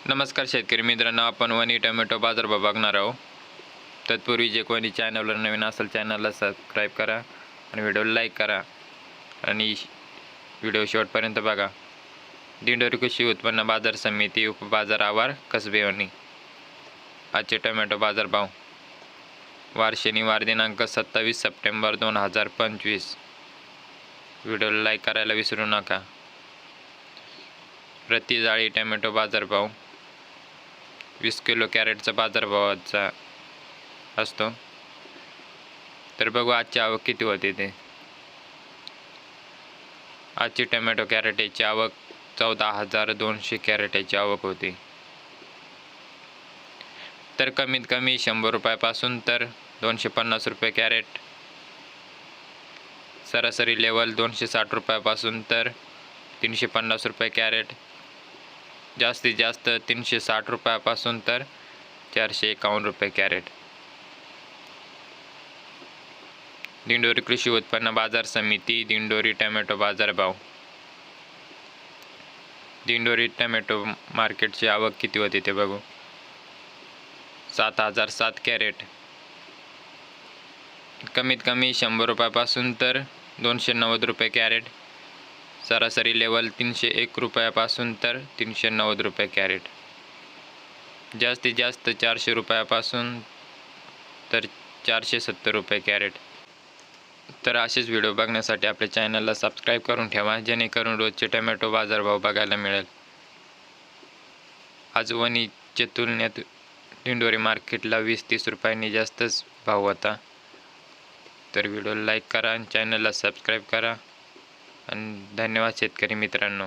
नमस्कार शेतकरी मित्रांनो, आपण वणी टोमॅटो बाजारभाव बघणार आहोत। तत्पूर्वी जे कोणी चॅनलवर नवीन असेल चॅनलला सबस्क्राईब करा आणि व्हिडिओला लाईक करा आणि व्हिडिओ शेवटपर्यंत बघा। दिंडोरी कृषी उत्पन्न बाजार समिती उपबाजार आवार कसबे वणी। आजचे टोमॅटो बाजारभाव वार शनिवार दिनांक 27 सप्टेंबर 2025। व्हिडिओला लाईक करायला विसरू नका। प्रति जाळी टोमॅटो बाजारभाव 20 किलो कॅरेटचा बाजारभावाचा असतो। तर बघू आजची आवक किती होती ते। आजची टोमॅटो कॅरेटची आवक 14,200 कॅरेटची आवक होती। तर कमीत कमी 100 रुपयापासून तर 250 रुपये कॅरेट, सरासरी लेवल 260 रुपयापासून तर 350 रुपये कॅरेट, जास्तीत जास्त 360 रुपयापासून तर 451 रुपये कॅरेट। दिंडोरी कृषी उत्पन्न बाजार समिती दिंडोरी टोमॅटो बाजारभाव। दिंडोरी टोमॅटो मार्केटची आवक किती होती ते बघू। 7,007 कॅरेट, कमीत कमी 100 रुपयापासून तर 290 रुपये कॅरेट, सरासरी लेवल 301 रुपयापासून तर 390 रुपये कॅरेट, जास्तीत जास्त 400 रुपयापासून तर 470 रुपये कॅरेट। तर असेच व्हिडिओ बघण्यासाठी आपल्या चॅनलला सबस्क्राईब करून ठेवा, जेणेकरून रोजचे टोमॅटो बाजारभाव बघायला मिळेल। आज वणीच्या तुलनेत दिंडोरी मार्केटला 20-30 रुपयांनी जास्तच भाव होता। तर व्हिडिओला लाईक करा आणि चॅनलला सबस्क्राईब करा आणि धन्यवाद शेतकरी मित्रांनो।